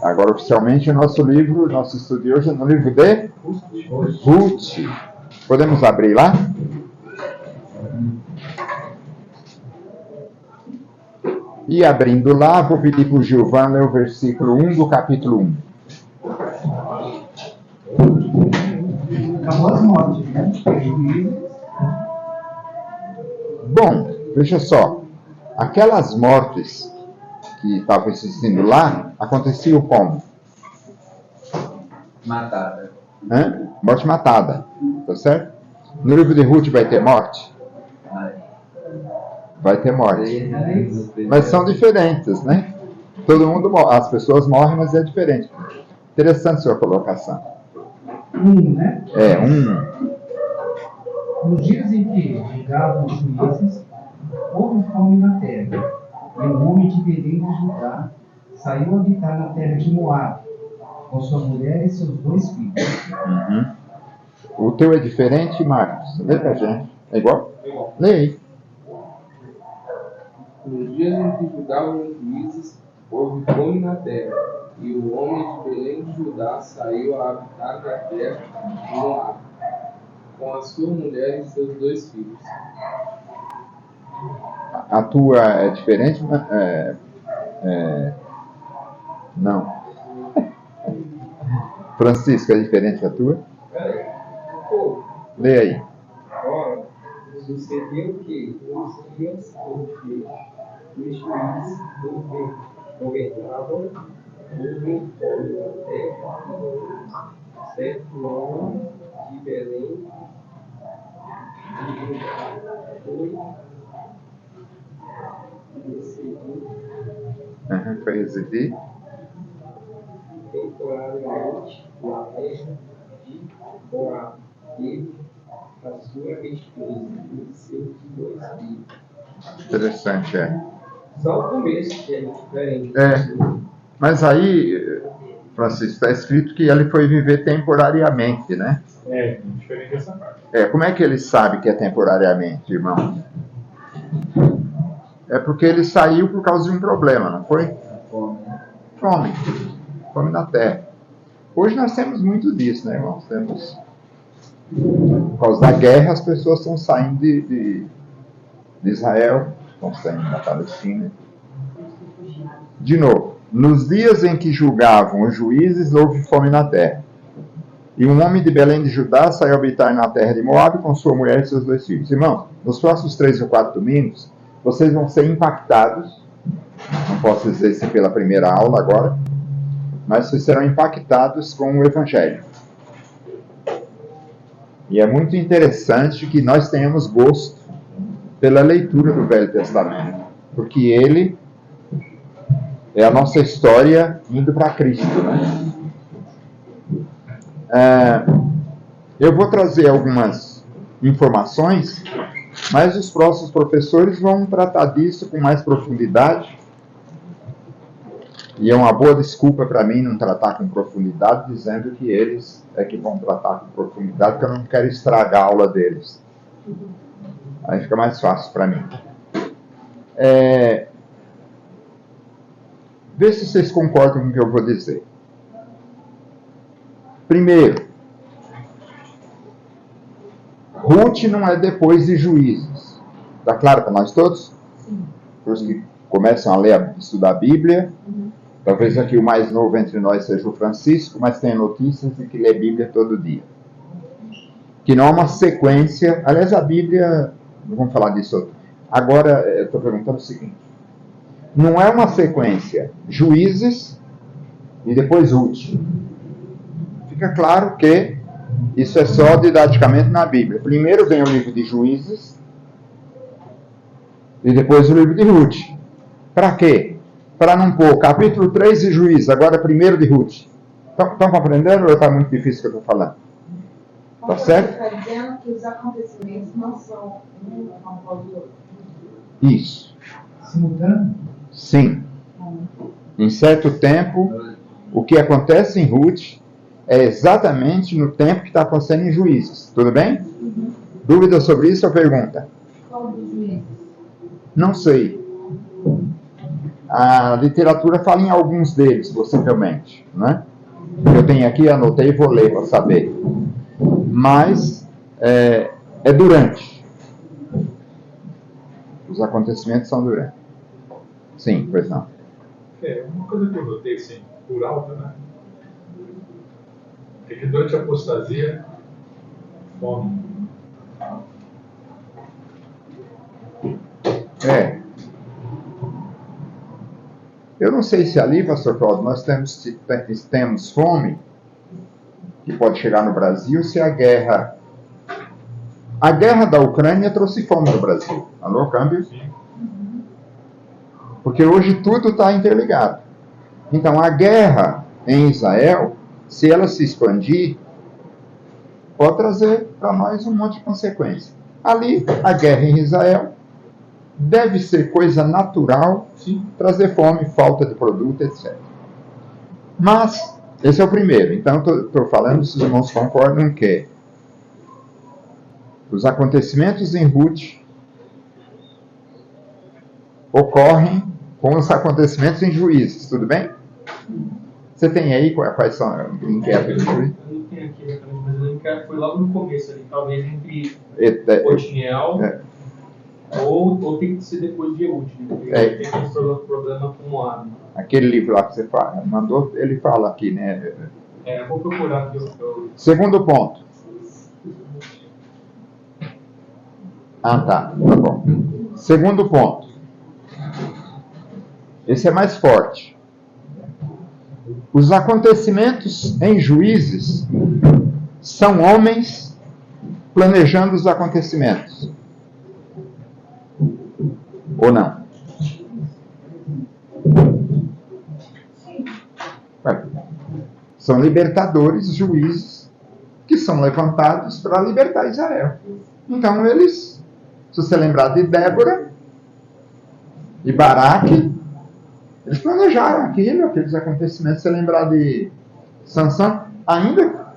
Agora, oficialmente, o nosso livro, nosso estudo de hoje é no livro de Ruth. Podemos abrir lá? E abrindo lá, vou pedir para o Gilvan ler o versículo 1 do capítulo 1. Bom, veja só. Aquelas mortes que estavam existindo lá, aconteciam como? Matada. Morte matada, tá certo? No livro de Ruth vai ter morte? Vai ter morte. Mas são diferentes, né? Todo mundo morre, as pessoas morrem, mas é diferente. Interessante sua colocação. Né? Nos dias em que julgavam os juízes, houve fome na terra, e um homem de Belém de Judá saiu a habitar na terra de Moabe, com sua mulher e seus 2 filhos. O teu é diferente, Marcos? Lê pra gente. É igual? Lê aí. Nos dias em que julgavam os juízes, houve fome na terra, e o homem de Belém de Judá saiu a habitar na terra de Moabe, com a sua mulher e seus 2 filhos. A tua é diferente? Não. Francisco, é diferente da tua? Lê aí. Ora, sucedeu que nos dias em que os juízes governavam, houve fome na terra. Certo homem de Belém de Judá Foi residir temporariamente na terra de Moabe, ele, a sua esposa e seus 2 filhos. Interessante, Só o começo que é diferente. Mas aí, Francisco, está escrito que ele foi viver temporariamente, né? Diferente dessa parte. Como é que ele sabe que é temporariamente, irmão? É porque ele saiu por causa de um problema, não foi? Fome. Fome na terra. Hoje nós temos muito disso, né, irmãos? Por causa da guerra, as pessoas estão saindo de Israel, estão saindo da Palestina. De novo, nos dias em que julgavam os juízes, houve fome na terra. E um homem de Belém de Judá saiu a habitar na terra de Moabe com sua mulher e seus 2 filhos. Irmãos, nos próximos 3 ou 4 domingos, vocês vão ser impactados. Não posso dizer isso pela primeira aula agora, mas vocês serão impactados com o Evangelho. E é muito interessante que nós tenhamos gosto pela leitura do Velho Testamento, porque ele é a nossa história indo para Cristo, né? Eu vou trazer algumas informações, mas os próximos professores vão tratar disso com mais profundidade. E é uma boa desculpa para mim não tratar com profundidade, dizendo que eles é que vão tratar com profundidade, porque eu não quero estragar a aula deles. Aí fica mais fácil para mim. Vê se vocês concordam com o que eu vou dizer. Primeiro, Ruth não é depois de Juízes. Está claro para nós todos? Sim. Os que começam a ler, estudar a Bíblia. Talvez aqui o mais novo entre nós seja o Francisco, mas tem notícias de que lê a Bíblia todo dia. Que não é uma sequência. Aliás, a Bíblia, vamos falar disso. Agora, eu estou perguntando o seguinte. Não é uma sequência Juízes e depois Ruth. Fica claro que isso é só didaticamente na Bíblia. Primeiro vem o livro de Juízes e depois o livro de Ruth. Para quê? Para não pôr capítulo 3 de Juízes, agora primeiro de Ruth. Estão compreendendo ou está muito difícil o que eu estou falando? Tá certo? Você está dizendo que os acontecimentos não são um após o outro. Isso. Simultâneo? Sim. Em certo tempo, o que acontece em Ruth é exatamente no tempo que está acontecendo em Juízes. Tudo bem? Dúvida sobre isso ou pergunta? Qual dos juízes? Não sei. A literatura fala em alguns deles, possivelmente, né? Eu tenho aqui, anotei e vou ler para saber. Mas é durante. Os acontecimentos são durante. Sim, pois não. Uma coisa que eu notei, assim, por alto, né? É que durante a apostasia, fome. Eu não sei se ali, pastor Cláudio, nós temos fome, que pode chegar no Brasil, se a guerra da Ucrânia trouxe fome no Brasil. Alô, câmbio? Porque hoje tudo está interligado. Então, a guerra em Israel, se ela se expandir, pode trazer para nós um monte de consequência. Ali, a guerra em Israel deve ser coisa natural, trazer fome, falta de produto, etc. Mas, esse é o primeiro. Então, estou falando, se os irmãos concordam que os acontecimentos em Ruth ocorrem com os acontecimentos em Juízes, tudo bem? Você tem aí quais são os inquéritos de Juízes? Eu não tenho aqui exatamente, mas eu lembro que foi logo no começo ali, talvez entre Otniel ou tem que ser depois de Ehud, porque tem aquele problema com Moab. Aquele livro lá que você mandou, ele fala aqui, né? Eu vou procurar aqui. Segundo ponto. Tá bom. Segundo ponto. Esse é mais forte. Os acontecimentos em Juízes são homens planejando os acontecimentos. Ou não? São libertadores, juízes, que são levantados para libertar Israel. Então eles, se você lembrar de Débora e Baraque, eles planejaram aqueles acontecimentos. Se você lembrar de Sansão, ainda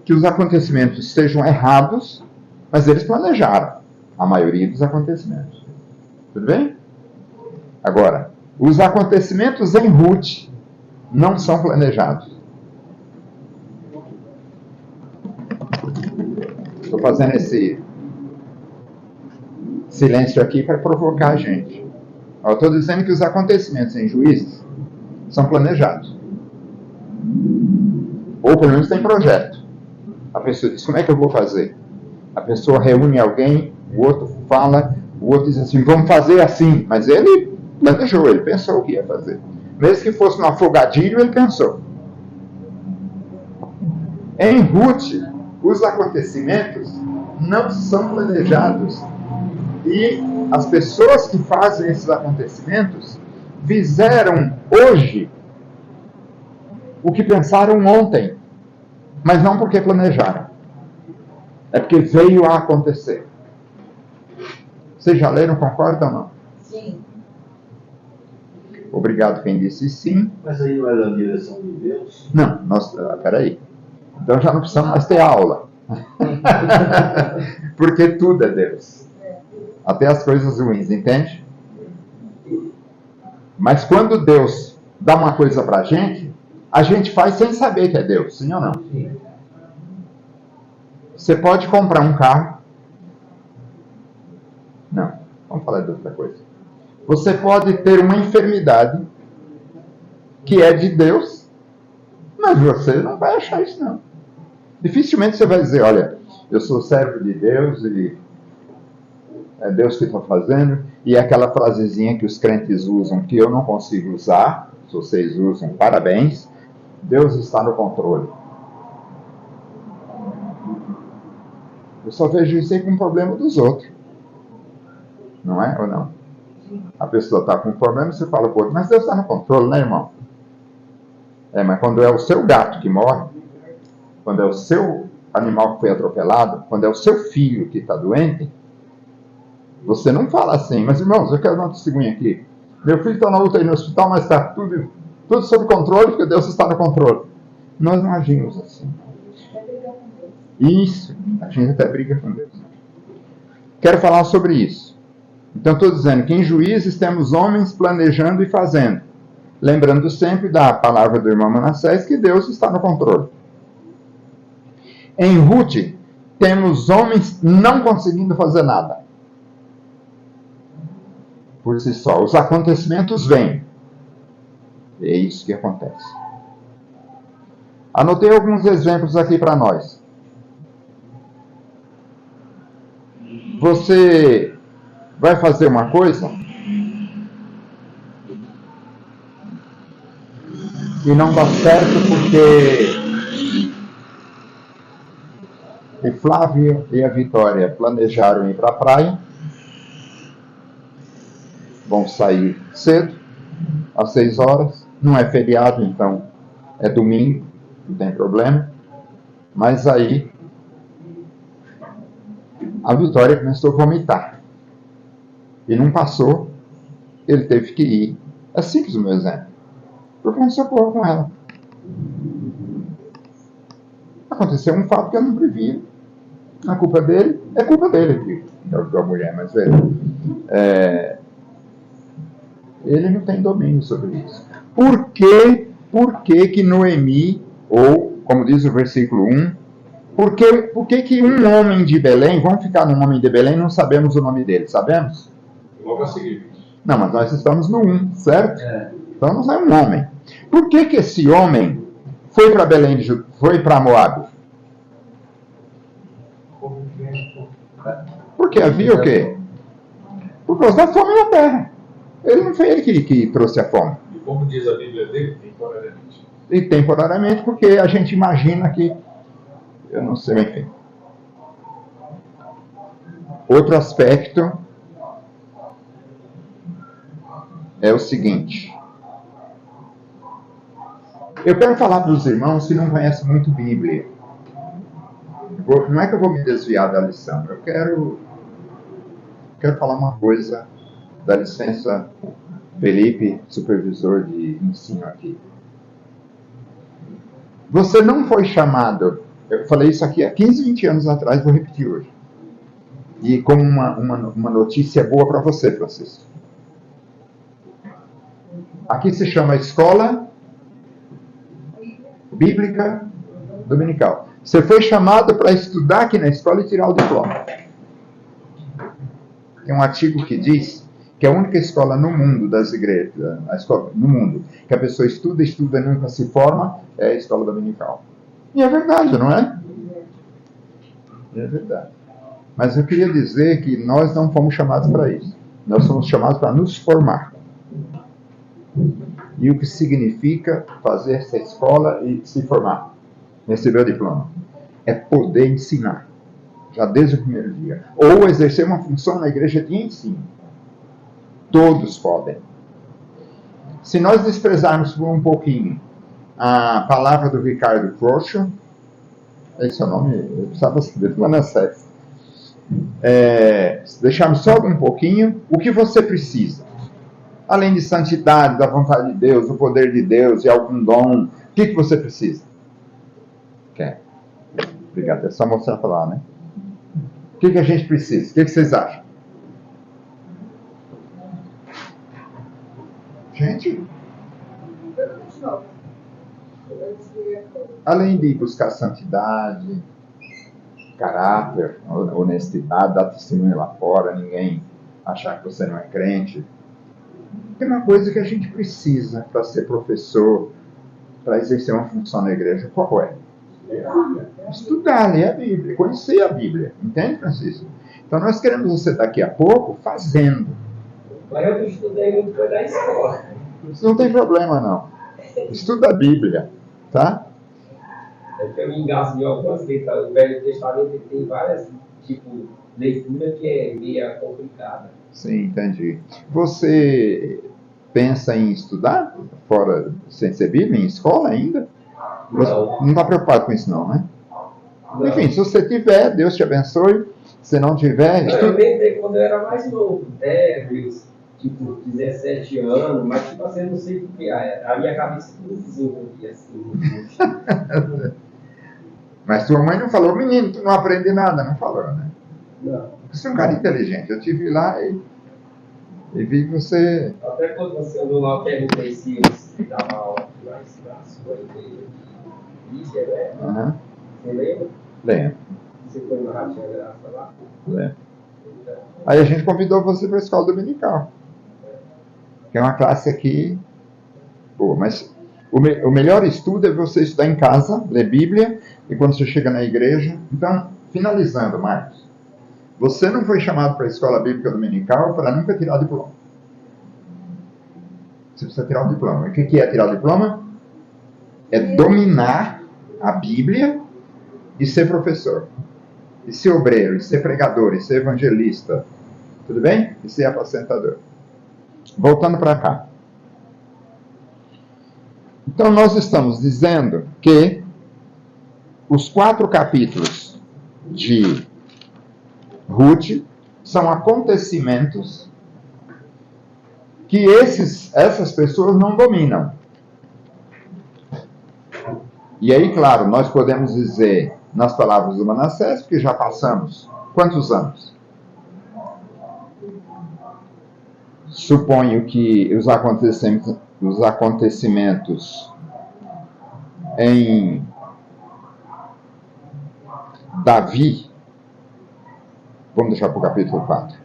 que os acontecimentos sejam errados, mas eles planejaram a maioria dos acontecimentos. Tudo bem? Agora, os acontecimentos em Ruth não são planejados. Estou fazendo esse silêncio aqui para provocar a gente. Eu estou dizendo que os acontecimentos em Juízes são planejados. Ou pelo menos tem projeto. A pessoa diz, como é que eu vou fazer? A pessoa reúne alguém, o outro fala, o outro diz assim, vamos fazer assim. Mas ele planejou, ele pensou o que ia fazer. Mesmo que fosse no afogadilho, ele pensou. Em Ruth, os acontecimentos não são planejados. E as pessoas que fazem esses acontecimentos fizeram hoje o que pensaram ontem, mas não porque planejaram. É porque veio a acontecer. Vocês já leram, concordam ou não? Sim. Obrigado quem disse sim. Mas aí não é da direção de Deus? Não, peraí. Então já não precisamos mais ter aula. Porque tudo é Deus. Até as coisas ruins, entende? Mas quando Deus dá uma coisa pra gente, a gente faz sem saber que é Deus, sim ou não? Sim. Você pode comprar um carro. Não, vamos falar de outra coisa. Você pode ter uma enfermidade que é de Deus, mas você não vai achar isso, não. Dificilmente você vai dizer, olha, eu sou servo de Deus e é Deus que está fazendo. E aquela frasezinha que os crentes usam, que eu não consigo usar, se vocês usam, parabéns, Deus está no controle. Eu só vejo isso aí como problema dos outros. Não é ou não? A pessoa está com um problema, você fala, pô, mas Deus está no controle, né, irmão? Mas quando é o seu gato que morre, quando é o seu animal que foi atropelado, quando é o seu filho que está doente, você não fala assim, mas irmãos, eu quero dar um testemunho aqui. Meu filho está na UTI no hospital, mas está tudo sob controle, porque Deus está no controle. Nós não agimos assim. Isso, a gente até briga com Deus. Quero falar sobre isso. Então estou dizendo que em Juízes temos homens planejando e fazendo. Lembrando sempre da palavra do irmão Manassés que Deus está no controle. Em Ruth, temos homens não conseguindo fazer nada. Por si só. Os acontecimentos vêm. É isso que acontece. Anotei alguns exemplos aqui para nós. Você vai fazer uma coisa e não dá certo porque o Flávio e a Vitória planejaram ir para a praia. Vão sair cedo, às 6 horas. Não é feriado, então é domingo, não tem problema. Mas aí a Vitória começou a vomitar. E não passou, ele teve que ir. É simples o meu exemplo. Procurando socorro com ela. Aconteceu um fato que eu não previa. A culpa dele é culpa dele, da mulher mais velha. Ele não tem domínio sobre isso. Por que Noemi, ou, como diz o versículo 1, por que um homem de Belém, vamos ficar num homem de Belém, não sabemos o nome dele, sabemos? Logo a seguir. Não, mas nós estamos no 1, certo? Então não é um homem. Por que esse homem foi para Belém, foi para Moabe? Porque havia o quê? Por causa da fome na terra. Ele não foi ele que trouxe a fome. E como diz a Bíblia dele, temporariamente. E temporariamente, porque a gente imagina que... Eu não sei, enfim. Outro aspecto é o seguinte. Eu quero falar para os irmãos que não conhecem muito Bíblia. Não é que eu vou me desviar da lição. Eu quero falar uma coisa. Dá licença, Felipe, supervisor de ensino aqui. Você não foi chamado... Eu falei isso aqui há 15, 20 anos atrás, vou repetir hoje. E como uma notícia boa para você, Francisco. Aqui se chama Escola Bíblica Dominical. Você foi chamado para estudar aqui na escola e tirar o diploma. Tem um artigo que diz que é a única escola no mundo das igrejas, a escola no mundo, que a pessoa estuda e nunca se forma, é a escola dominical. E é verdade, não é? É verdade. Mas eu queria dizer que nós não fomos chamados para isso. Nós somos chamados para nos formar. E o que significa fazer essa escola e se formar? Receber o diploma. É poder ensinar. Já desde o primeiro dia. Ou exercer uma função na igreja de ensino. Todos podem. Se nós desprezarmos por um pouquinho a palavra do Ricardo Frocho, esse é o nome, eu precisava escrever do Manassés. Deixarmos só um pouquinho, o que você precisa? Além de santidade, da vontade de Deus, do poder de Deus e algum dom, o que você precisa? Quer? Obrigado, é só mostrar para lá, né? O que a gente precisa? O que vocês acham? Gente? Além de buscar santidade, caráter, honestidade, dar testemunho lá fora, ninguém achar que você não é crente. Tem uma coisa que a gente precisa para ser professor, para exercer uma função na igreja. Qual é? Estudar, ler a Bíblia, conhecer a Bíblia. Entende, Francisco? Então nós queremos você daqui a pouco fazendo. Mas eu estudei muito foi da escola. Isso não tem problema, não. Estuda a Bíblia, tá? Eu me engasguei algumas letras. O Velho Testamento tem várias, leitura que é meio complicada. Sim, entendi. Você pensa em estudar fora, sem ser Bíblia, em escola ainda? Não está preocupado com isso, não, né? Não. Enfim, se você tiver, Deus te abençoe. Se não tiver... Eu lembrei quando eu era mais novo, 10, tipo, 17 anos, mas tipo assim, eu não sei porque a minha cabeça não desenvolvia assim. Mas tua mãe não falou, menino, tu não aprende nada, não falou, né? Não. Você é um cara inteligente. Eu te vi lá e vi você... Até quando você andou lá, eu perguntei se você dava aula na sua igreja de Lígia, né? Uhum. Você lembra? Lembro. Você foi na Ratinha Graça lá? Lembro. Aí a gente convidou você para a escola dominical. Que é uma classe aqui... Boa, mas o melhor estudo é você estudar em casa, ler Bíblia, e quando você chega na igreja... Então, finalizando, Marcos. Você não foi chamado para a escola bíblica dominical para nunca tirar diploma. Você precisa tirar o diploma. E o que é tirar o diploma? É dominar a Bíblia e ser professor. E ser obreiro, e ser pregador, e ser evangelista. Tudo bem? E ser apacentador. Voltando para cá. Então nós estamos dizendo que os 4 capítulos de Ruth são acontecimentos que essas pessoas não dominam. E aí, claro, nós podemos dizer, nas palavras do Manassés, porque já passamos quantos anos? Suponho que os acontecimentos em Davi, vamos deixar para o capítulo 4.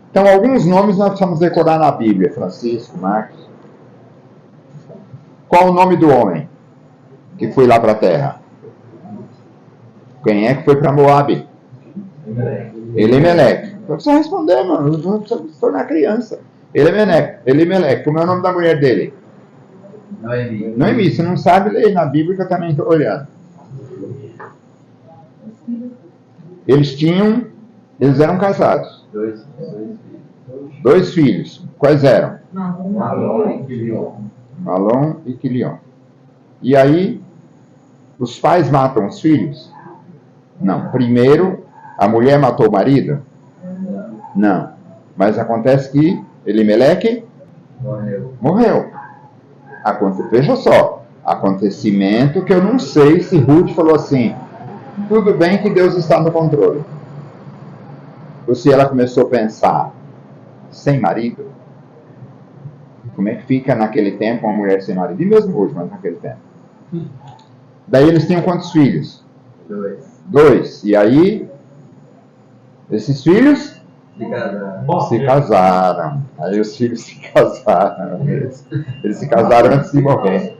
Então, alguns nomes nós precisamos decorar na Bíblia. Francisco, Marcos. Qual o nome do homem que foi lá para a terra? Quem é que foi para Moabe? Elimeleque. Não precisa responder, mano. Não precisa se tornar criança. Elimeleque. Como é o nome da mulher dele? Noemi. Você não sabe ler na Bíblia que eu também estou olhando. Eles eram casados. 2 filhos. Quais eram? Malom e Quilion. E aí, os pais matam os filhos? Não. Primeiro, a mulher matou o marido? Não. Mas acontece que Elimeleque morreu. Veja só. Acontecimento que eu não sei se Ruth falou assim, tudo bem que Deus está no controle. Ou se ela começou a pensar, sem marido, como é que fica naquele tempo uma mulher sem marido? E mesmo hoje, mas naquele tempo. Daí eles tinham quantos filhos? 2. E aí, esses filhos se casaram. Aí os filhos se casaram. Eles se casaram antes de morrer.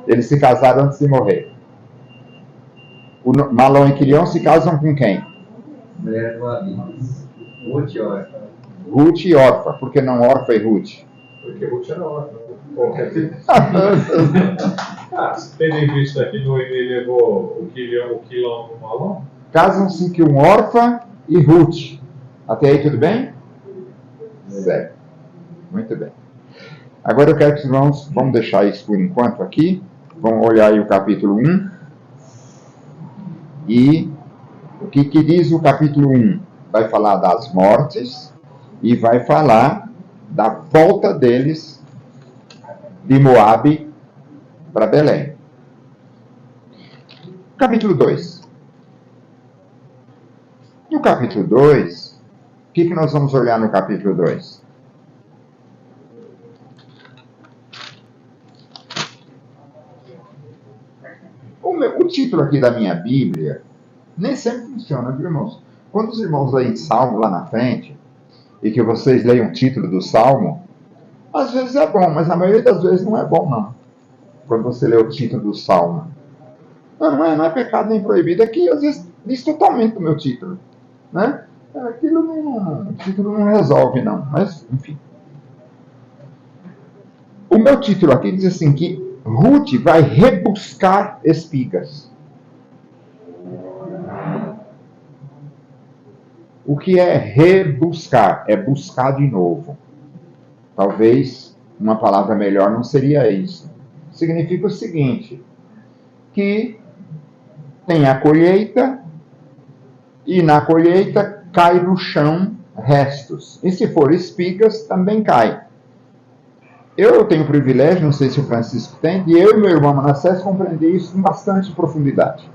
Eles se casaram antes de morrer. Malom e Quilion se casam com quem? Mulher do Abis. Ruth e Orfa. Ruth e Orfa. Por que não Orfa e Ruth? Porque Ruth era órfã. Tendo em vista que Noemi levou o Quilão no Malom? Casam-se que um Orfa e Ruth. Até aí tudo bem? Certo. Muito bem. Agora eu quero que os irmãos, vamos deixar isso por enquanto aqui. Vamos olhar aí o capítulo 1. E o que diz o capítulo 1? Vai falar das mortes e vai falar da volta deles de Moabe para Belém. Capítulo 2. No capítulo 2, o que nós vamos olhar no capítulo 2? O título aqui da minha Bíblia nem sempre funciona, viu, irmãos? Quando os irmãos leem Salmo lá na frente, e que vocês leiam o título do Salmo, às vezes é bom, mas a maioria das vezes não é bom, não. Quando você lê o título do Salmo. Não é pecado nem proibido, é que às vezes diz totalmente o meu título. Né? O título não resolve, não. Mas, enfim. O meu título aqui diz assim, que Ruth vai rebuscar espigas. O que é rebuscar? É buscar de novo. Talvez uma palavra melhor não seria isso. Significa o seguinte, que tem a colheita, e na colheita cai no chão restos. E se for espigas, também cai. Eu tenho o privilégio, não sei se o Francisco tem, de eu e meu irmão Manassés compreender isso com bastante profundidade.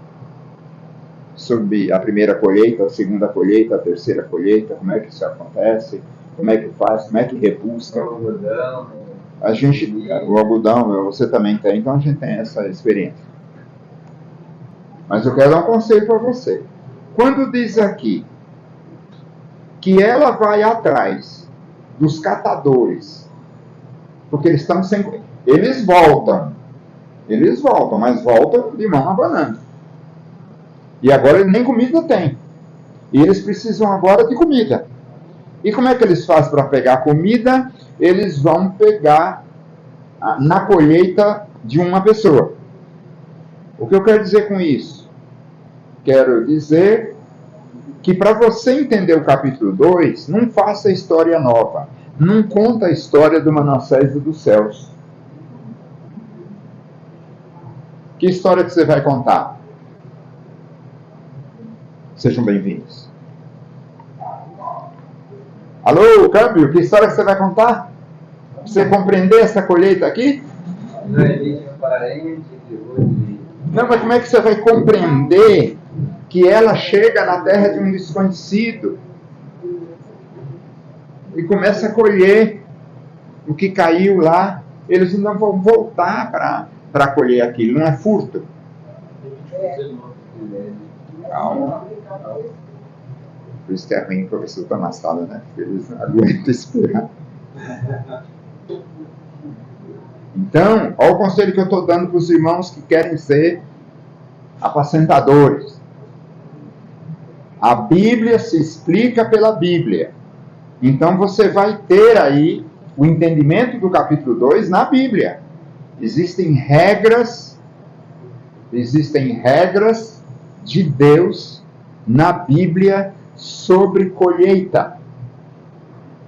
Sobre a primeira colheita, a segunda colheita, a terceira colheita, como é que isso acontece, como é que faz, como é que repusca. A gente, o algodão, você também tem, então a gente tem essa experiência. Mas eu quero dar um conselho para você. Quando diz aqui que ela vai atrás dos catadores, porque eles estão sem... Eles voltam, mas voltam de mão abanando. E agora nem comida tem. E eles precisam agora de comida. E como é que eles fazem para pegar comida? Eles vão pegar na colheita de uma pessoa. O que eu quero dizer com isso? Quero dizer que para você entender o capítulo 2, não faça história nova. Não conta a história do Manassés e dos céus. Que história que você vai contar? Sejam bem-vindos. Alô, câmbio, que história que você vai contar? Pra você compreender essa colheita aqui? Não, mas como é que você vai compreender que ela chega na terra de um desconhecido e começa a colher o que caiu lá? Eles ainda vão voltar para colher aquilo, não é furto? Calma. Por isso que é ruim o professor está na sala, né? Porque eles não aguentam esperar. Então, olha o conselho que eu estou dando para os irmãos que querem ser apacentadores. A Bíblia se explica pela Bíblia. Então você vai ter aí o entendimento do capítulo 2 na Bíblia. Existem regras de Deus na Bíblia sobre colheita.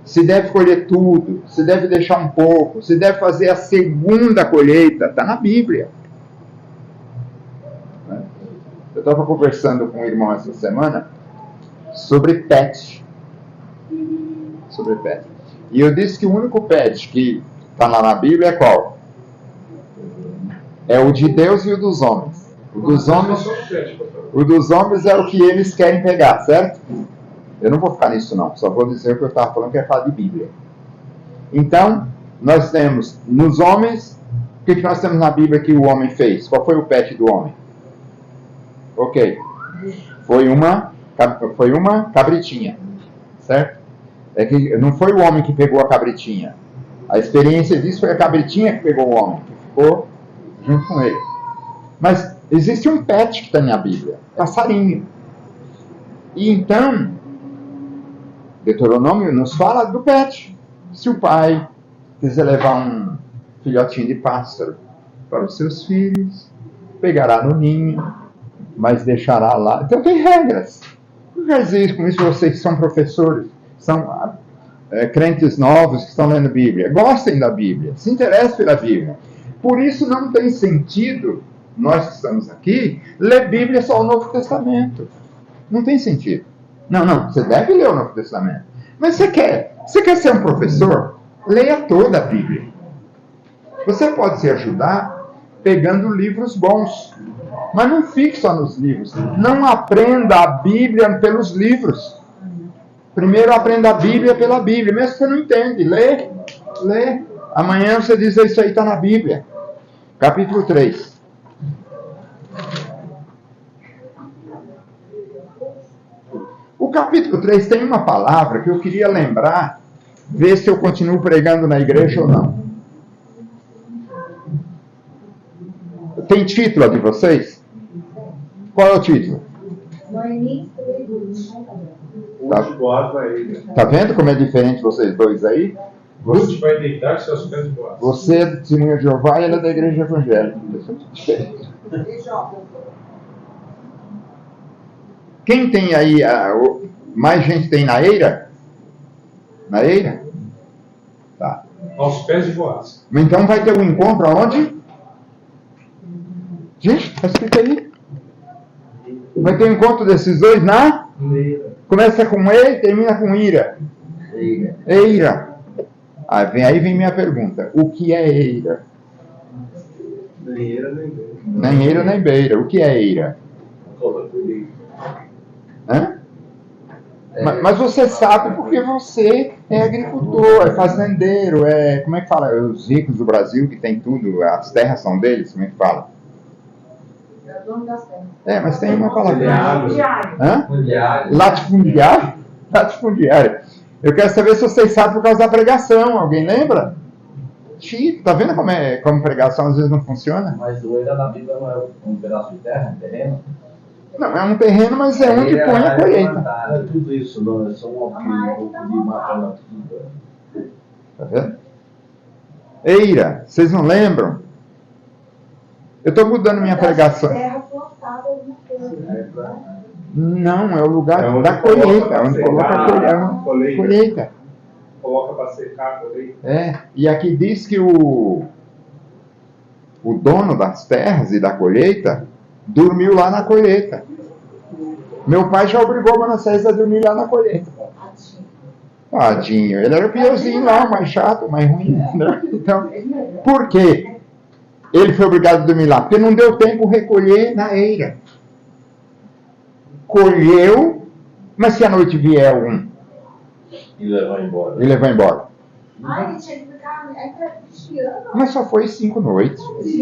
Se deve colher tudo, se deve deixar um pouco, se deve fazer a segunda colheita, está na Bíblia. Eu estava conversando com um irmão essa semana sobre pet. E eu disse que o único pet que está lá na Bíblia é qual? É o de Deus e o dos homens. O dos homens é o que eles querem pegar, certo? Eu não vou ficar nisso não, só vou dizer o que eu estava falando, que é falar de Bíblia. Então, nós temos nos homens, o que nós temos na Bíblia que o homem fez? Qual foi o pet do homem? Ok. Foi uma cabritinha, certo? É que não foi o homem que pegou a cabritinha. A experiência disso foi a cabritinha que pegou o homem, que ficou junto com ele. Mas existe um pet que está na Bíblia, passarinho. E então, Deuteronômio nos fala do pet. Se o pai quiser levar um filhotinho de pássaro para os seus filhos, pegará no ninho, mas deixará lá. Então tem regras. O que quer dizer com isso? Vocês que são professores, são crentes novos que estão lendo Bíblia, gostem da Bíblia, se interessem pela Bíblia. Por isso não tem sentido, nós que estamos aqui, ler Bíblia só o Novo Testamento. Não tem sentido. Não, você deve ler o Novo Testamento. Mas você quer ser um professor? Leia toda a Bíblia. Você pode se ajudar pegando livros bons. Mas não fique só nos livros. Não aprenda a Bíblia pelos livros. Primeiro aprenda a Bíblia pela Bíblia. Mesmo que você não entende, lê. Amanhã você diz, isso aí está na Bíblia. Capítulo 3. O capítulo 3 tem uma palavra que eu queria lembrar, ver se eu continuo pregando na igreja ou não. Tem título a de vocês? Qual é o título? Tá vendo como é diferente vocês dois aí? Ruth vai deitar seus pés de boas. Você é do Testemunho de Jeová e ela é da Igreja Evangélica. Quem tem aí, mais gente tem na eira? Na eira? Tá. Aos pés de Boaz. Então vai ter um encontro aonde? Gente, está escrito aí. Vai ter um encontro desses dois na Começa com E e termina com ira. Eira. Aí vem minha pergunta. O que é eira? Nem eira, nem beira. Nem eira, nem beira. O que é eira? Hã? Mas você sabe porque você é agricultor, é fazendeiro, como é que fala? Os ricos do Brasil que tem tudo, as terras são deles, como é que fala? É o dono das terras. Mas tem uma palavra. Fundiário. Latifundiário? Latifundiário. Eu quero saber se vocês sabem por causa da pregação. Alguém lembra? Chico, tá vendo como pregação às vezes não funciona? Mas o eira na Bíblia não é um pedaço de terra, um terreno? Não, é um terreno, mas é onde põe a colheita. Não é tudo isso, não. É só um pouco de mata nativa. Tá vendo? Eira, vocês não lembram? Eu estou mudando minha pregação. Terra plantada alguma coisa. Não, é o lugar É onde da coloca colheita, pra onde secar, coloca a colheita. Coloca para secar a colheita. E aqui diz que o dono das terras e da colheita dormiu lá na colheita. Meu pai já obrigou o Manassés a dormir lá na colheita. Tadinho, ele era o piorzinho lá, o mais chato, o mais ruim. Né? Então, por quê? Ele foi obrigado a dormir lá? Porque não deu tempo de recolher na eira. Colheu, mas se a noite vier E levar embora. ele vai embora. Ai, ele tinha que ficar vigiando. Mas só foi 5 noites. Por isso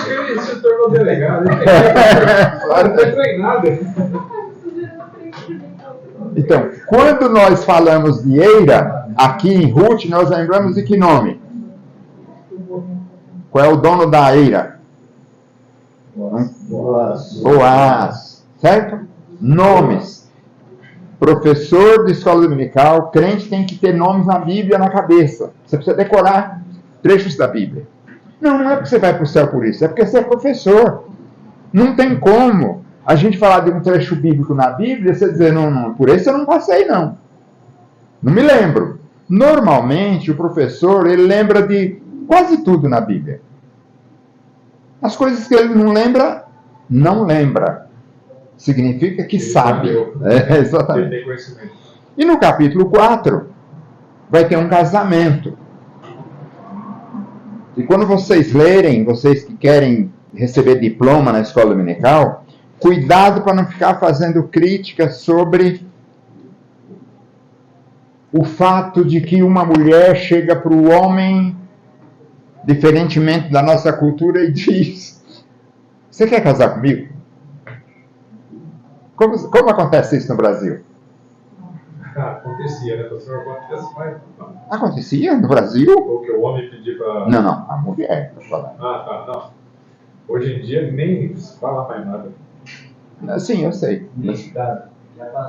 que ele se tornou delegado. Ele foi treinado. Então, quando nós falamos de eira, aqui em Ruth, nós lembramos de que nome? Qual é o dono da eira? Boaz. Certo? Nomes. Professor de escola dominical, crente tem que ter nomes na Bíblia na cabeça. Você precisa decorar trechos da Bíblia. Não é porque você vai para o céu por isso, é porque você é professor. Não tem como a gente falar de um trecho bíblico na Bíblia e você dizer, não, por esse eu não passei, não. Não me lembro. Normalmente, o professor, ele lembra de quase tudo na Bíblia. As coisas que ele não lembra, não lembra. Significa que Ele sabe. Exatamente. Ele tem conhecimento. E no capítulo 4, vai ter um casamento. E quando vocês lerem, vocês que querem receber diploma na escola dominical, cuidado para não ficar fazendo críticas sobre o fato de que uma mulher chega para o homem, diferentemente da nossa cultura, e diz: você quer casar comigo? Como acontece isso no Brasil? Acontecia, né? Pastor? Acontece mais. Acontecia no Brasil? O que o homem pedir para. Não, a mulher. Não. Hoje em dia nem se fala mais nada. Sim, eu sei.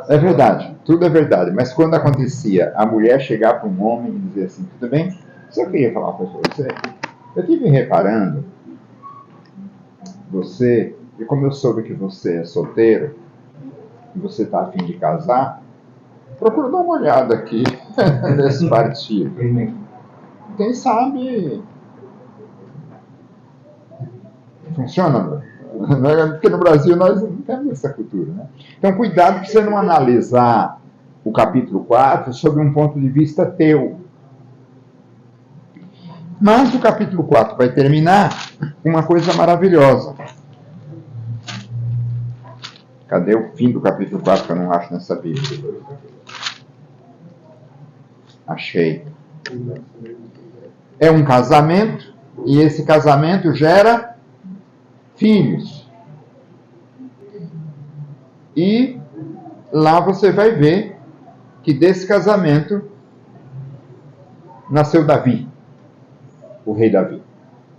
É verdade, tudo é verdade. Mas quando acontecia a mulher chegar para um homem e dizer assim, tudo bem? Só queria falar uma coisa para você. Eu estive reparando, e como eu soube que você é solteiro, e você está a fim de casar, procura dar uma olhada aqui nesse partido. Quem sabe funciona, porque no Brasil nós não temos essa cultura, né? Então cuidado para você não analisar o capítulo 4 sob um ponto de vista teu. Mas o capítulo 4 vai terminar com uma coisa maravilhosa. Cadê o fim do capítulo 4 que eu não acho nessa Bíblia? Achei. É um casamento, e esse casamento gera filhos. E lá você vai ver que desse casamento nasceu Davi, o rei Davi.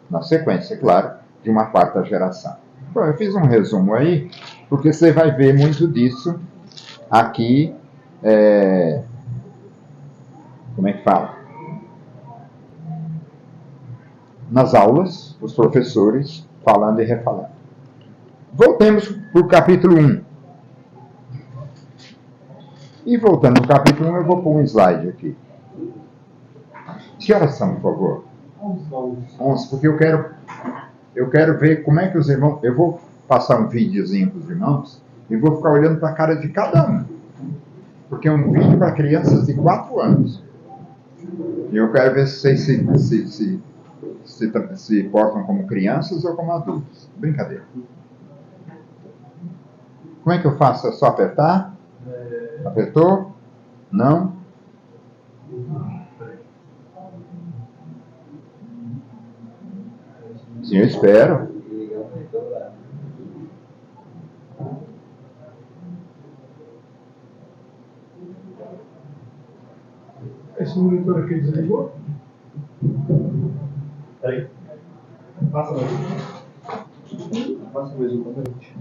Na sequência, claro, de uma quarta geração. Bom, eu fiz um resumo aí, porque você vai ver muito disso aqui, como é que fala? Nas aulas, os professores falando e refalando. Voltemos para o capítulo 1. E voltando para o capítulo 1, eu vou pôr um slide aqui. Que horas são, por favor? 11, porque eu eu quero ver como é que os irmãos... Eu vou passar um videozinho para os irmãos e vou ficar olhando para a cara de cada um. Porque é um vídeo para crianças de 4 anos. E eu quero ver se vocês se portam como crianças ou como adultos. Brincadeira. Como é que eu faço? É só apertar? Apertou? Não? Sim, eu espero. Esse monitor aqui desligou? Peraí. Passa mais um componente.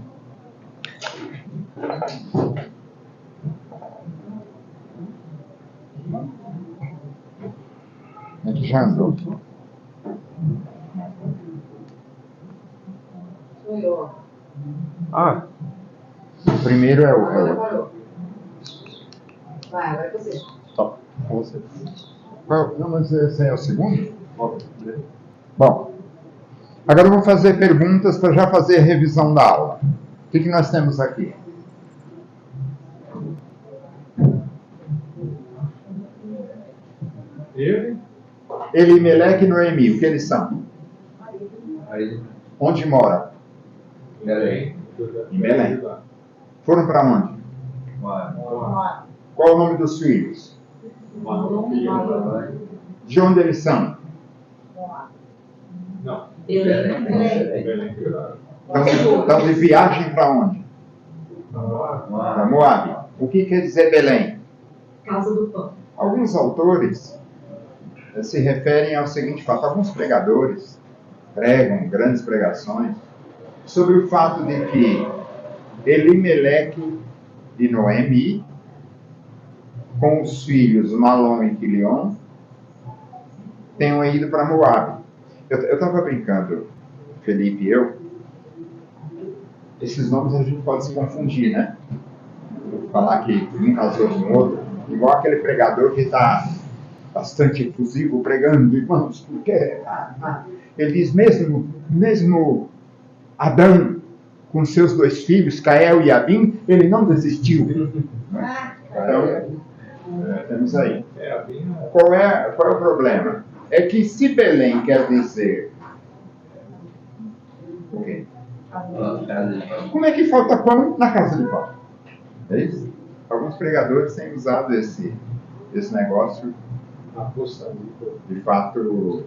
É que já andou. Sou eu. Ah, o primeiro é o... Parou. Vai, agora é você. Top. Com você. Não, mas esse é o segundo? Bom, agora eu vou fazer perguntas para já fazer a revisão da aula. O que nós temos aqui? Elimeleque e Noemi, o que eles são? Onde moram? Em Belém. Foram para onde? Qual o nome dos filhos? De onde eles são? Não. Estão de viagem para onde? Para Moabe. O que quer dizer Belém? Casa do Pão. Alguns autores se referem ao seguinte fato. Alguns pregadores pregam grandes pregações sobre o fato de que Elimeleque e Noemi, com os filhos Malom e Quilion, tenham ido para Moabe. Eu estava brincando, Felipe e eu. Esses nomes a gente pode se confundir, né? Falar que um casou com o outro, igual aquele pregador que está bastante efusivo pregando, irmãos, porque ele diz mesmo Adão com seus 2 filhos, Cael e Abim, ele não desistiu. Então, temos aí. Qual é o problema? É que se Belém quer dizer... O quê? Como é que falta pão na casa de pão? É isso? Alguns pregadores têm usado esse negócio, de fato...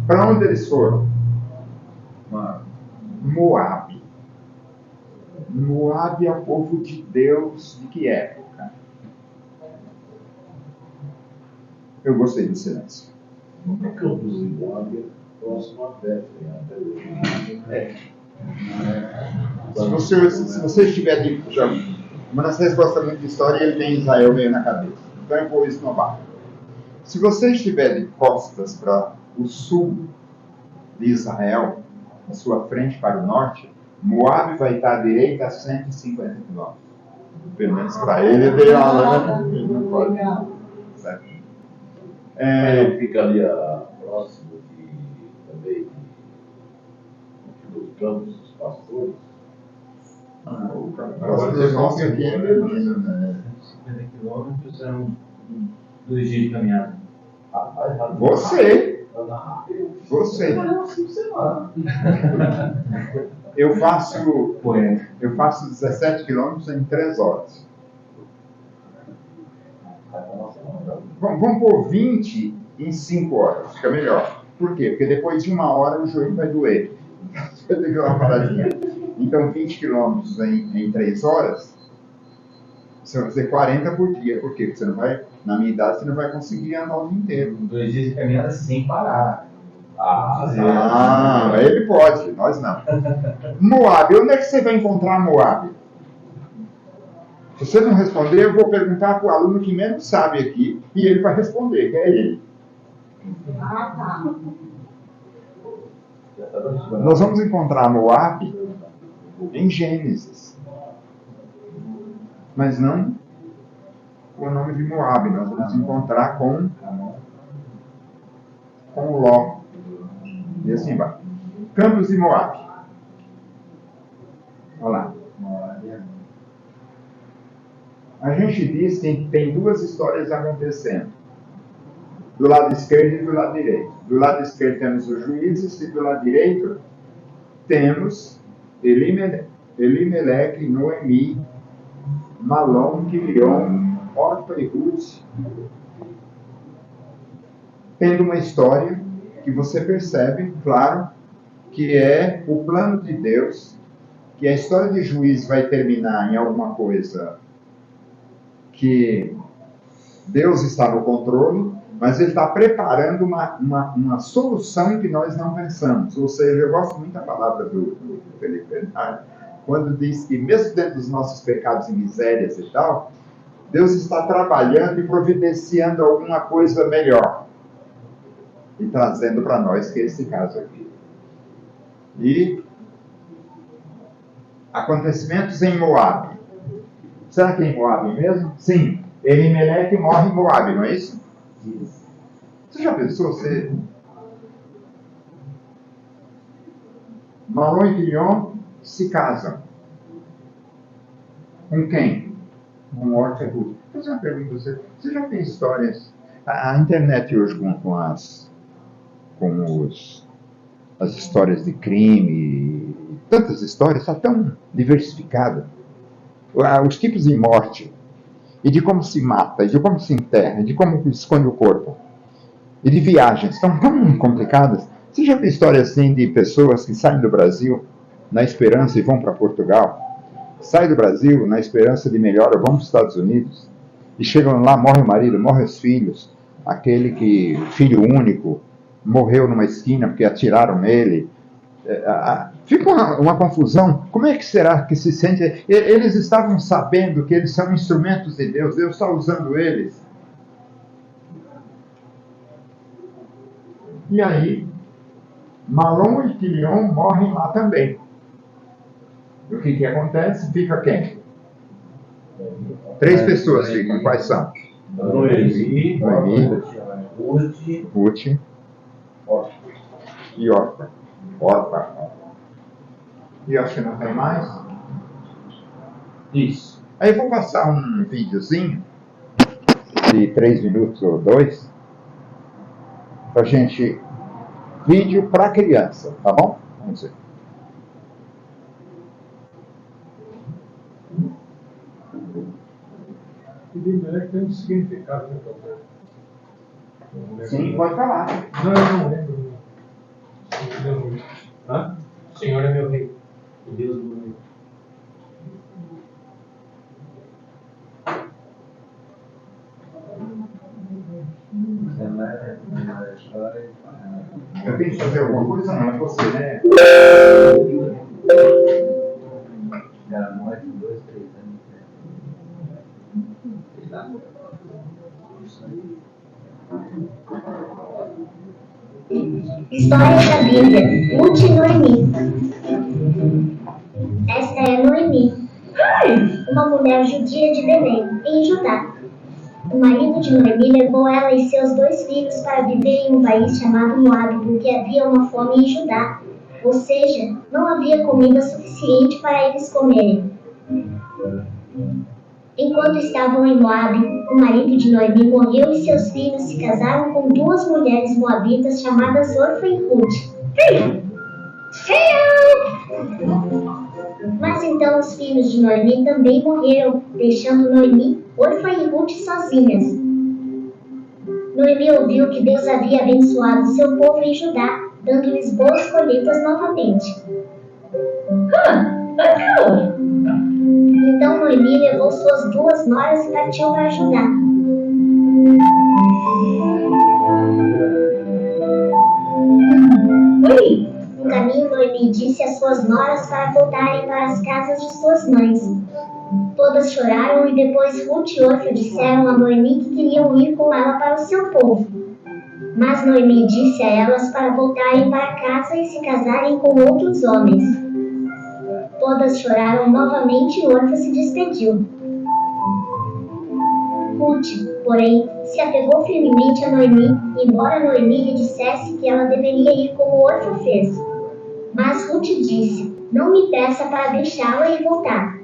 Para onde eles foram? Moabe. Moabe é o povo de Deus de que época? Eu gostei do silêncio. O campo dos Moabe próximo a Bethlehem. Se você estiver de... Uma das respostas muito de história, ele tem Israel meio na cabeça. Então eu vou esnobar. Se você estiver de costas para o sul de Israel, na sua frente para o norte, Moabe vai estar à direita a 150 quilômetros. Pelo menos para ele, deu aula, né? Ele não pode. Certo? Ele fica ali próximo também dos campos dos pastores. Os irmãos aqui é Belém, né? 50 quilômetros são 2 dias de caminhada. Você. Eu faço 17 quilômetros em 3 horas. Vamos pôr 20 em 5 horas, fica melhor. Por quê? Porque depois de 1 hora o joelho vai doer. Você tem que dar uma paradinha. Então 20 quilômetros em 3 horas, você vai fazer 40 por dia. Por quê? Porque você não vai, na minha idade, você não vai conseguir andar o dia inteiro. 2 dias de caminhada sem parar. Ele pode, nós não. Moabe, onde é que você vai encontrar Moabe? Se você não responder, eu vou perguntar para o aluno que menos sabe aqui, e ele vai responder, que é ele. Nós vamos encontrar Moabe em Gênesis. Mas não com o nome de Moabe. Nós vamos encontrar com Ló. E assim vai. Campos de Moabe. Olha lá. A gente diz que tem duas histórias acontecendo. Do lado esquerdo e do lado direito. Do lado esquerdo temos os juízes e do lado direito temos Elimeleque, Noemi, Malom, Quilion, Orfa e Ruth. Tendo uma história que você percebe, claro, que é o plano de Deus, que a história de Juízes vai terminar em alguma coisa que Deus está no controle, mas Ele está preparando uma solução que nós não pensamos. Ou seja, eu gosto muito da palavra do Felipe Bernardo, quando diz que mesmo dentro dos nossos pecados e misérias e tal, Deus está trabalhando e providenciando alguma coisa melhor. E trazendo para nós, que é esse caso aqui. E acontecimentos em Moabe. Será que é em Moabe mesmo? Sim. Elimeleque morre em Moabe, não é isso? Você já pensou? Malom e Quilion se casam. Com quem? Com Orfa e Ruth. Vou fazer uma pergunta para você. Você já tem histórias? A internet hoje com as histórias de crime, tantas histórias, está tão diversificada. Os tipos de morte, e de como se mata, e de como se enterra, e de como esconde o corpo, e de viagens, estão tão complicadas. Você já viu história assim de pessoas que saem do Brasil na esperança e vão para Portugal? Saem do Brasil na esperança de melhora, vão para os Estados Unidos, e chegam lá, morre o marido, morre os filhos, filho único, morreu numa esquina porque atiraram nele. Fica uma confusão. Como é que será que se sente? Eles estavam sabendo que eles são instrumentos de Deus. Deus está usando eles. E aí, Malom e Quilion morrem lá também. E o que acontece? Fica quem? 3 pessoas ficam. Quais são? Noemi, Ruth e Orfa. E acho que não tem mais. Isso. Aí eu vou passar um videozinho de 3 minutos ou 2 pra gente. Vídeo para criança, tá bom? Vamos ver. Elimelec tem um significado, né, pastor? Sim, pode falar. Não, eu não lembro. Hã? O Senhor é meu rei. O Deus do meu rei. Eu tenho que fazer alguma coisa? Não, é você, né? Cara, não é de 2, 3 anos. História da Bíblia, Ruth e Noemi. Esta é Noemi, uma mulher judia de Belém, em Judá. O marido de Noemi levou ela e seus 2 filhos para viver em um país chamado Moabe, porque havia uma fome em Judá, ou seja, não havia comida suficiente para eles comerem. Enquanto estavam em Moabe, o marido de Noemi morreu e seus filhos se casaram com 2 mulheres moabitas chamadas Orfa e Ruth. Mas então os filhos de Noemi também morreram, deixando Noemi, Orfa e Ruth sozinhas. Noemi ouviu que Deus havia abençoado seu povo em Judá, dando-lhes boas colheitas novamente. Então Noemi levou suas 2 noras e partiu para Judá. No caminho, Noemi disse às suas noras para voltarem para as casas de suas mães. Todas choraram e depois Ruth e Orfa disseram a Noemi que queriam ir com ela para o seu povo. Mas Noemi disse a elas para voltarem para casa e se casarem com outros homens. Todas choraram novamente e Orfa se despediu. Ruth, porém, se apegou firmemente a Noemi, embora Noemi lhe dissesse que ela deveria ir como Orfa fez. Mas Ruth disse: não me peça para deixá-la e voltar.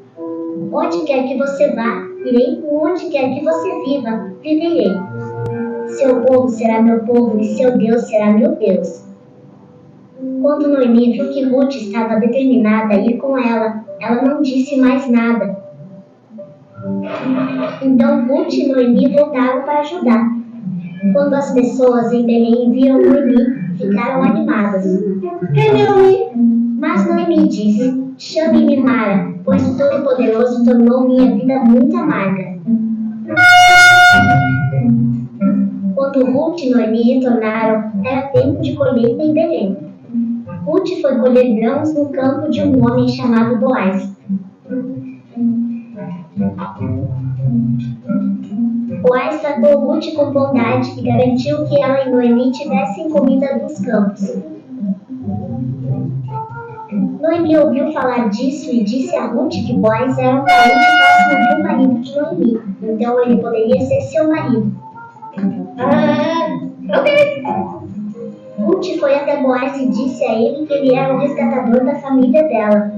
Onde quer que você vá, irei, onde quer que você viva, viverei. Seu povo será meu povo e seu Deus será meu Deus. Quando Noemi viu que Ruth estava determinada a ir com ela, ela não disse mais nada. Então Ruth e Noemi voltaram para ajudar. Quando as pessoas em Belém viram Noemi, ficaram animadas. É Noemi! Mas Noemi disse: chame-me Mara, pois o Todo-Poderoso tornou minha vida muito amarga. Quando Ruth e Noemi retornaram, era tempo de colheita em Belém. Ruth foi colher grãos no campo de um homem chamado Boaz. Boaz tratou Ruth com bondade e garantiu que ela e Noemi tivessem comida dos campos. Noemi ouviu falar disso e disse a Ruth que Boaz era um parente próximo do marido de Noemi, então ele poderia ser seu marido. Ok. Ruth foi até Boaz e disse a ele que ele era o resgatador da família dela.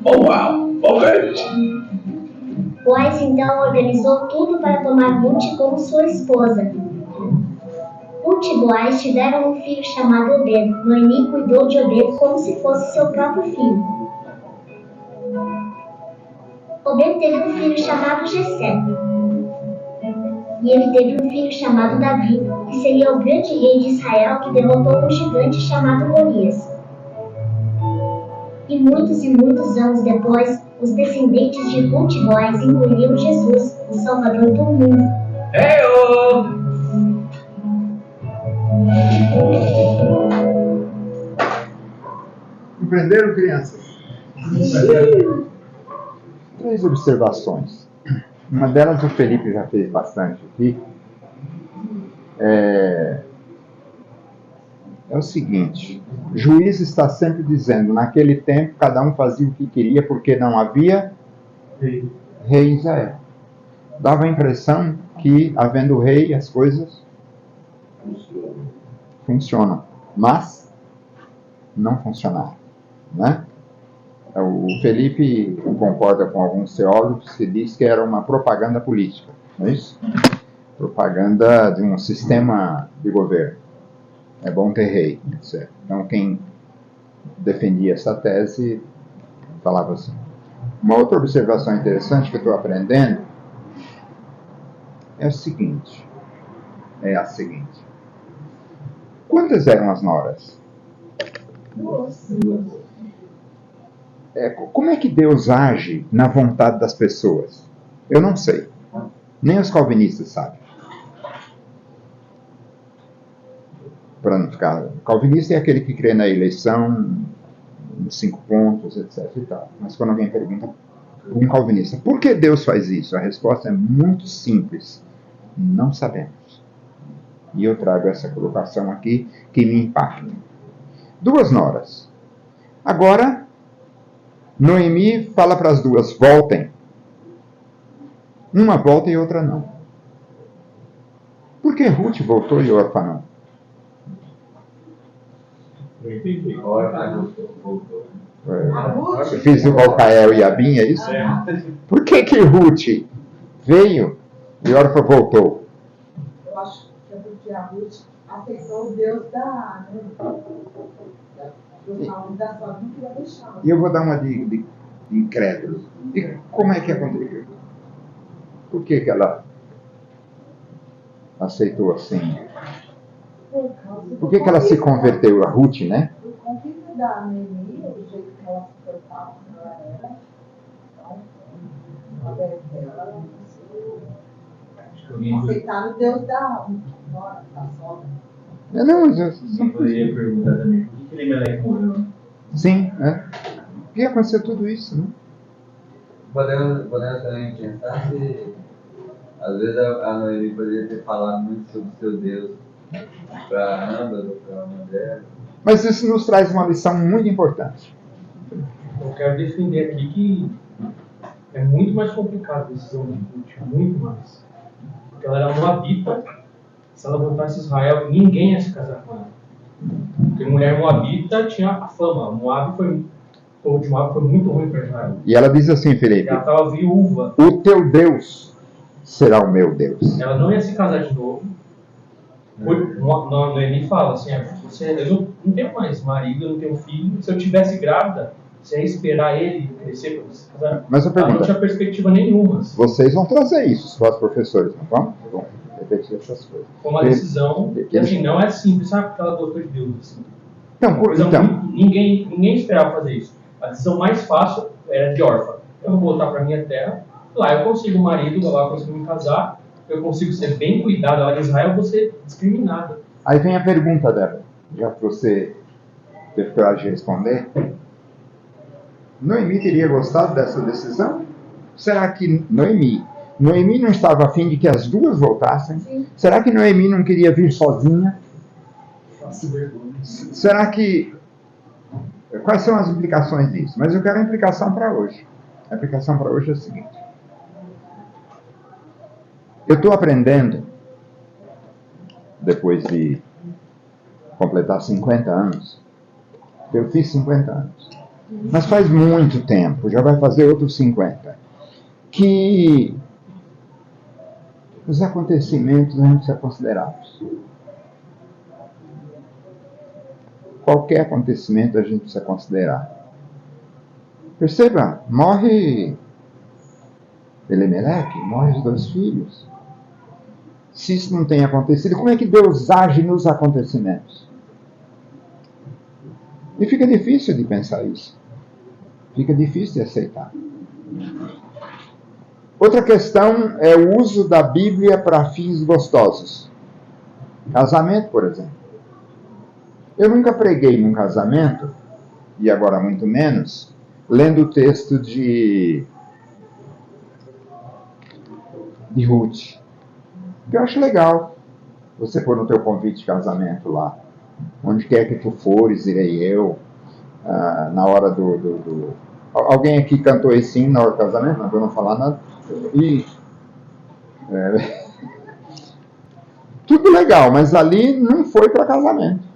Oh, wow! Ok. Boaz então organizou tudo para tomar Ruth como sua esposa. Ruth e Boaz tiveram um filho chamado Obed. Noemi cuidou de Obed como se fosse seu próprio filho. Obed teve um filho chamado Jessé. E ele teve um filho chamado Davi, que seria o grande rei de Israel que derrotou um gigante chamado Golias. E muitos anos depois, os descendentes de Ruth e Boaz engoliram Jesus, o Salvador do mundo. Hey-oh! Compreenderam, crianças? 3 observações. Uma delas o Felipe já fez bastante aqui. É o seguinte: Juiz está sempre dizendo, naquele tempo cada um fazia o que queria porque não havia rei em Israel. Dava a impressão que, havendo rei, as coisas funcionam, mas não funcionaram, né? O Felipe concorda com alguns teólogos que diz que era uma propaganda política, não é isso? Propaganda de um sistema de governo. É bom ter rei, etc. Então quem defendia essa tese falava assim. Uma outra observação interessante que eu estou aprendendo é a seguinte. Quantas eram as noras? 2. Como é que Deus age na vontade das pessoas? Eu não sei. Nem os calvinistas sabem. Para não ficar... Calvinista é aquele que crê na eleição, nos 5 pontos, etc. e tal. Mas quando alguém pergunta um calvinista, por que Deus faz isso? A resposta é muito simples. Não sabemos. E eu trago essa colocação aqui que me impacta. 2 noras. Agora, Noemi fala para as 2, voltem. Uma volta e outra não. Por que Ruth voltou e Orfa não? Eu fiz o Malcael e a Binha, é isso? Por que Ruth veio e Orfa voltou? Eu acho que é porque a Ruth aceitou o Deus da sua não queria deixar. E eu vou dar uma de incrédulo. E como é que aconteceu? Por que ela aceitou assim? Por que ela se converteu? A Ruth, né? O convite da Noemi, o jeito que ela se portava quando ela era, então, através dela, aceitaram o Deus da sogra. Não, mas Eu poderia perguntar também, por que Elimelec morreu? sim, Por que aconteceu tudo isso, né? Podemos também pensar se às vezes a Noemi poderia ter falado muito sobre o seu Deus para ambas ou para uma delas. Mas isso nos traz uma lição muito importante. Eu quero defender aqui que é muito mais complicado esse homem de Ruth, muito mais. Porque ela era moabita se ela voltasse a Israel, ninguém ia se casar com ela. Porque mulher moabita tinha a fama. O povo de Moab foi muito ruim para Israel. E ela diz assim, Felipe: Ela estava viúva. o teu Deus será o meu Deus. Ela não ia se casar de novo. Noemi fala assim: eu não tenho mais marido, eu não tenho filho. Se eu tivesse grávida, você ia esperar ele crescer para você se casar? Mas eu pergunto, ela não tinha perspectiva nenhuma. Vocês vão trazer isso, os professores, não vão? Vão repetir essas coisas. Foi uma decisão que assim, não é simples, sabe? Porque ela gostou de Deus. Assim. Ninguém esperava fazer isso. A decisão mais fácil era de órfã. Eu vou voltar para minha terra, lá eu consigo um marido, lá eu consigo me casar, eu consigo ser bem cuidado, lá em Israel eu vou ser discriminada. Aí vem a pergunta dela, já que você teve coragem de responder. Noemi teria gostado dessa decisão? Será que Noemi não estava a fim de que as duas voltassem? Sim. Será que Noemi não queria vir sozinha? Será que... Quais são as implicações disso? Mas eu quero a implicação para hoje. A implicação para hoje é a seguinte. Eu estou aprendendo, depois de completar 50 anos, eu fiz 50 anos, mas faz muito tempo, já vai fazer outros 50, que os acontecimentos não devem ser considerados. Qualquer acontecimento a gente precisa considerar. Perceba, morre Elimeleque, morre os 2 filhos. Se isso não tem acontecido, como é que Deus age nos acontecimentos? E fica difícil de pensar isso. Fica difícil de aceitar. Outra questão é o uso da Bíblia para fins gostosos. Casamento, por exemplo. Eu nunca preguei num casamento, e agora muito menos, lendo o texto de Ruth. Eu acho legal você pôr no teu convite de casamento lá. Onde quer que tu fores, irei eu. Na hora do... Alguém aqui cantou esse hino na hora do casamento? Não vou não falar nada. Tudo legal, mas ali não foi para casamento.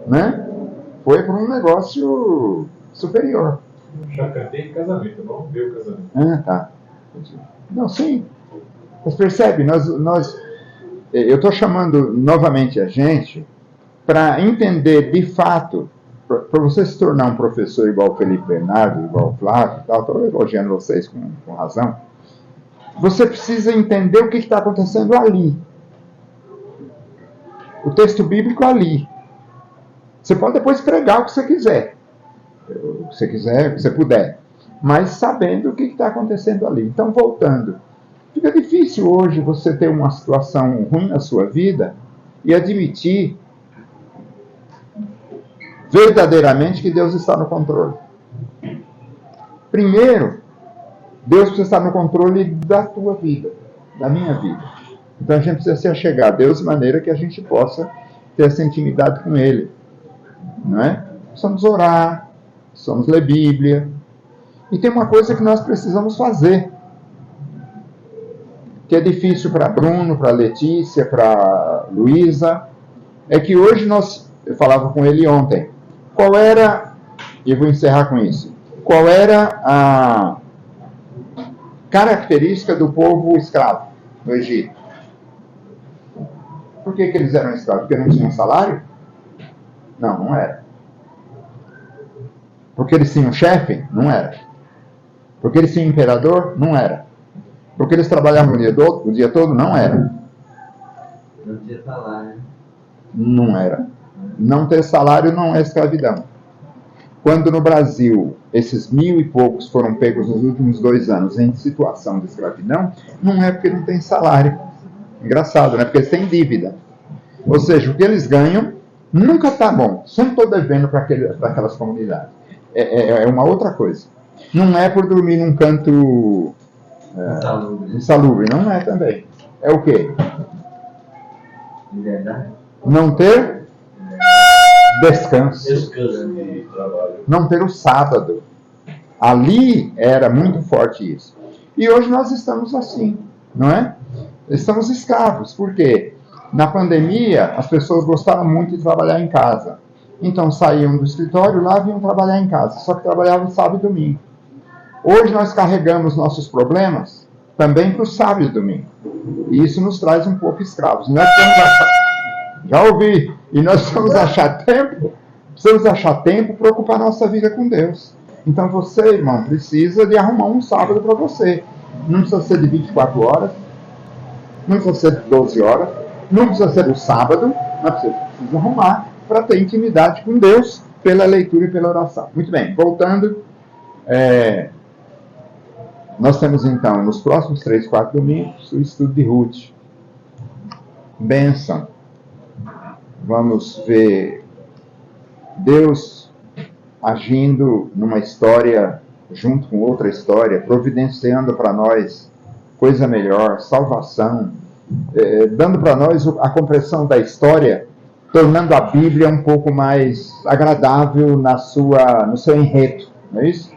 Né? Foi para um negócio superior. Já cantei em casamento, vamos ver o casamento. Tá. Não, sim. Mas percebe, eu estou chamando novamente a gente para entender de fato, para você se tornar um professor igual o Felipe Bernardo, igual o Flávio, estou elogiando vocês com razão, você precisa entender o que está acontecendo ali. O texto bíblico ali. Você pode depois pregar o que você quiser. O que você puder. Mas sabendo o que está acontecendo ali. Então, voltando. Fica difícil hoje você ter uma situação ruim na sua vida e admitir verdadeiramente que Deus está no controle. Primeiro, Deus precisa estar no controle da tua vida, da minha vida. Então a gente precisa se achegar a Deus de maneira que a gente possa ter essa intimidade com Ele. Não é? Precisamos orar, precisamos ler Bíblia. E tem uma coisa que nós precisamos fazer, que é difícil para Bruno, para Letícia, para Luísa, é que hoje eu falava com ele ontem, qual era, e eu vou encerrar com isso, qual era a característica do povo escravo no Egito? Por que eles eram escravos? Porque não tinham salário? Não era. Porque eles tinham chefe? Não era. Porque eles tinham imperador? Não era. Porque eles trabalhavam o dia todo? Não era. Não tinha salário. Não era. Não ter salário não é escravidão. Quando no Brasil esses 1000 e poucos foram pegos nos últimos 2 anos em situação de escravidão, não é porque não tem salário. Engraçado, né? Porque eles têm dívida. Ou seja, o que eles ganham nunca está bom. Sempre estou devendo para aquelas comunidades. É uma outra coisa. Não é por dormir num canto insalubre. Não é também. É o quê? Não ter descanso. Não ter o sábado. Ali era muito forte isso. E hoje nós estamos assim, não é? Estamos escravos. Por quê? Na pandemia, as pessoas gostaram muito de trabalhar em casa. Então saíam do escritório lá e vinham trabalhar em casa. Só que trabalhavam sábado e domingo. Hoje nós carregamos nossos problemas também para o sábado e domingo. E isso nos traz um pouco escravos. Nós já ouvi. E nós precisamos achar tempo para ocupar nossa vida com Deus. Então você, irmão, precisa de arrumar um sábado para você. Não precisa ser de 24 horas. Não precisa ser de 12 horas. Não precisa ser do sábado. Mas você precisa arrumar para ter intimidade com Deus pela leitura e pela oração. Muito bem, voltando. Nós temos então, nos próximos 3, 4 domingos, o estudo de Ruth. Bênção. Vamos ver Deus agindo numa história, junto com outra história, providenciando para nós coisa melhor, salvação, dando para nós a compreensão da história, tornando a Bíblia um pouco mais agradável no seu enredo, não é isso?